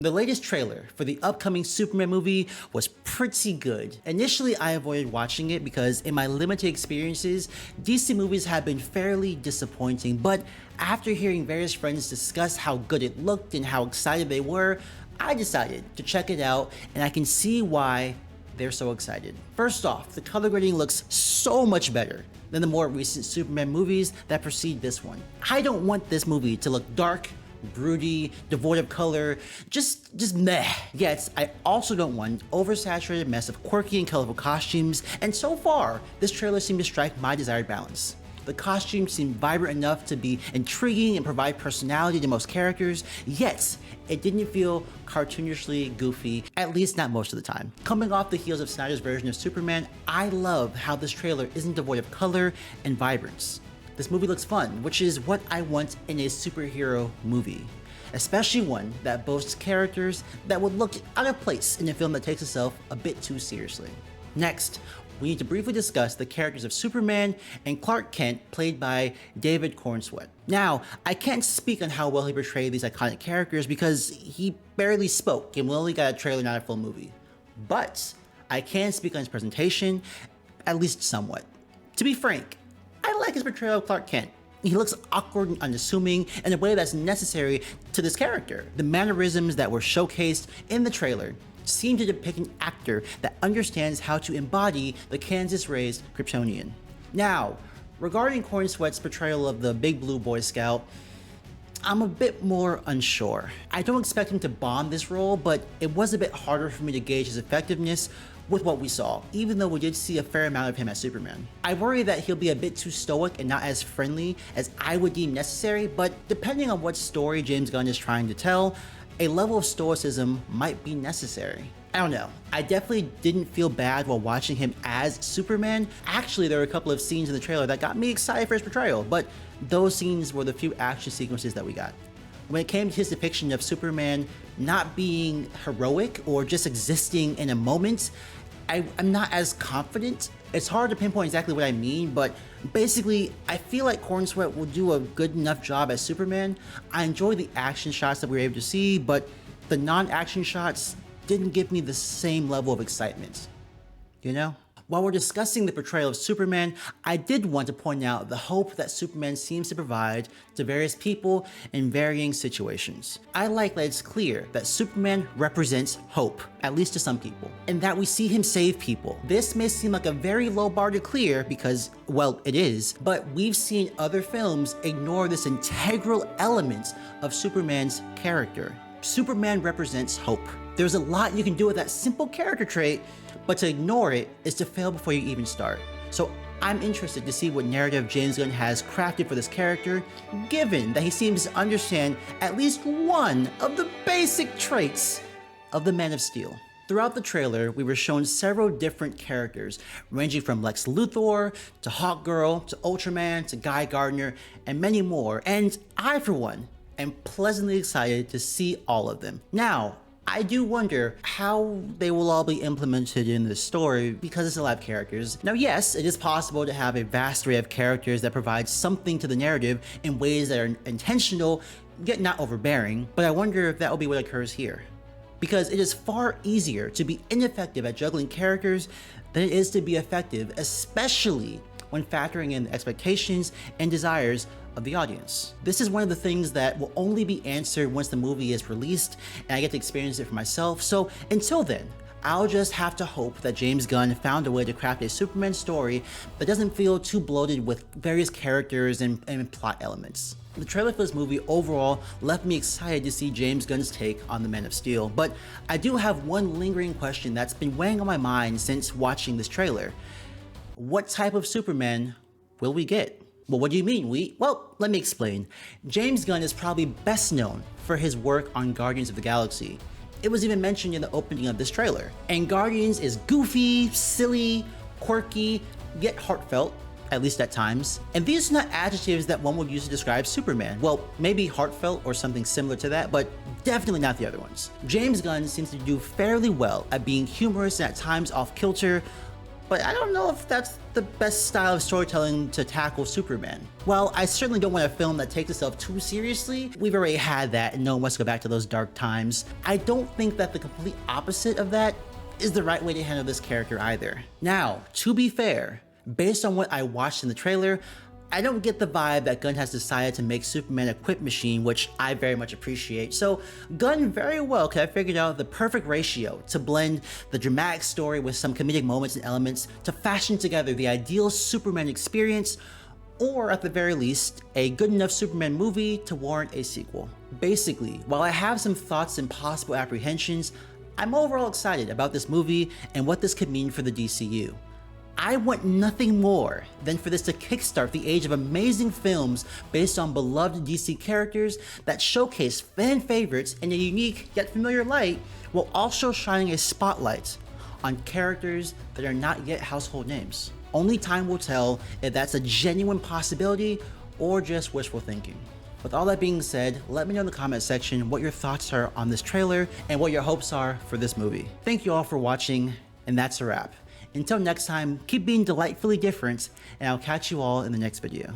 The latest trailer for the upcoming Superman movie was pretty good. Initially, I avoided watching it because in my limited experiences, DC movies have been fairly disappointing, but after hearing various friends discuss how good it looked and how excited they were, I decided to check it out, and I can see why they're so excited. First off, the color grading looks so much better than the more recent Superman movies that precede this one. I don't want this movie to look dark, broody, devoid of color, just meh. Yet, I also don't want an oversaturated mess of quirky and colorful costumes, and so far, this trailer seemed to strike my desired balance. The costumes seemed vibrant enough to be intriguing and provide personality to most characters, yet it didn't feel cartoonishly goofy, at least not most of the time. Coming off the heels of Snyder's version of Superman, I love how this trailer isn't devoid of color and vibrance. This movie looks fun, which is what I want in a superhero movie, especially one that boasts characters that would look out of place in a film that takes itself a bit too seriously. Next, we need to briefly discuss the characters of Superman and Clark Kent, played by David Cornsweet. Now, I can't speak on how well he portrayed these iconic characters because he barely spoke and we only got a trailer, not a full movie. But I can speak on his presentation, at least somewhat. To be frank, I like his portrayal of Clark Kent. He looks awkward and unassuming in a way that's necessary to this character. The mannerisms that were showcased in the trailer seem to depict an actor that understands how to embody the Kansas-raised Kryptonian. Now, regarding Cornsweet's portrayal of the Big Blue Boy Scout, I'm a bit more unsure. I don't expect him to bomb this role, but it was a bit harder for me to gauge his effectiveness with what we saw, even though we did see a fair amount of him as Superman. I worry that he'll be a bit too stoic and not as friendly as I would deem necessary, but depending on what story James Gunn is trying to tell, a level of stoicism might be necessary. I don't know. I definitely didn't feel bad while watching him as Superman. Actually, there were a couple of scenes in the trailer that got me excited for his portrayal, but those scenes were the few action sequences that we got. When it came to his depiction of Superman not being heroic or just existing in a moment, I'm not as confident. It's hard to pinpoint exactly what I mean, but basically, I feel like Cornsweet will do a good enough job as Superman. I enjoy the action shots that we were able to see, but the non-action shots didn't give me the same level of excitement, you know? While we're discussing the portrayal of Superman, I did want to point out the hope that Superman seems to provide to various people in varying situations. I like that it's clear that Superman represents hope, at least to some people, and that we see him save people. This may seem like a very low bar to clear because, well, it is, but we've seen other films ignore this integral element of Superman's character. Superman represents hope. There's a lot you can do with that simple character trait, but to ignore it is to fail before you even start. So I'm interested to see what narrative James Gunn has crafted for this character, given that he seems to understand at least one of the basic traits of the Man of Steel. Throughout the trailer, we were shown several different characters, ranging from Lex Luthor, to Hawkgirl, to Ultraman, to Guy Gardner, and many more, and I, for one, am pleasantly excited to see all of them. Now, I do wonder how they will all be implemented in the story because it's a lot of characters. Now yes, it is possible to have a vast array of characters that provide something to the narrative in ways that are intentional, yet not overbearing, but I wonder if that will be what occurs here. Because it is far easier to be ineffective at juggling characters than it is to be effective, especially when factoring in the expectations and desires of the audience. This is one of the things that will only be answered once the movie is released and I get to experience it for myself. So until then, I'll just have to hope that James Gunn found a way to craft a Superman story that doesn't feel too bloated with various characters and plot elements. The trailer for this movie overall left me excited to see James Gunn's take on the Man of Steel, but I do have one lingering question that's been weighing on my mind since watching this trailer. What type of Superman will we get? Well, what do you mean, Well, let me explain. James Gunn is probably best known for his work on Guardians of the Galaxy. It was even mentioned in the opening of this trailer. And Guardians is goofy, silly, quirky, yet heartfelt, at least at times. And these are not adjectives that one would use to describe Superman. Well, maybe heartfelt or something similar to that, but definitely not the other ones. James Gunn seems to do fairly well at being humorous and at times off kilter, but I don't know if that's the best style of storytelling to tackle Superman. While I certainly don't want a film that takes itself too seriously, we've already had that and no one wants to go back to those dark times, I don't think that the complete opposite of that is the right way to handle this character either. Now, to be fair, based on what I watched in the trailer, I don't get the vibe that Gunn has decided to make Superman a quip machine, which I very much appreciate. So Gunn very well could have figured out the perfect ratio to blend the dramatic story with some comedic moments and elements to fashion together the ideal Superman experience, or at the very least, a good enough Superman movie to warrant a sequel. Basically, while I have some thoughts and possible apprehensions, I'm overall excited about this movie and what this could mean for the DCU. I want nothing more than for this to kickstart the age of amazing films based on beloved DC characters that showcase fan favorites in a unique yet familiar light, while also shining a spotlight on characters that are not yet household names. Only time will tell if that's a genuine possibility or just wishful thinking. With all that being said, let me know in the comment section what your thoughts are on this trailer and what your hopes are for this movie. Thank you all for watching, and that's a wrap. Until next time, keep being delightfully different, and I'll catch you all in the next video.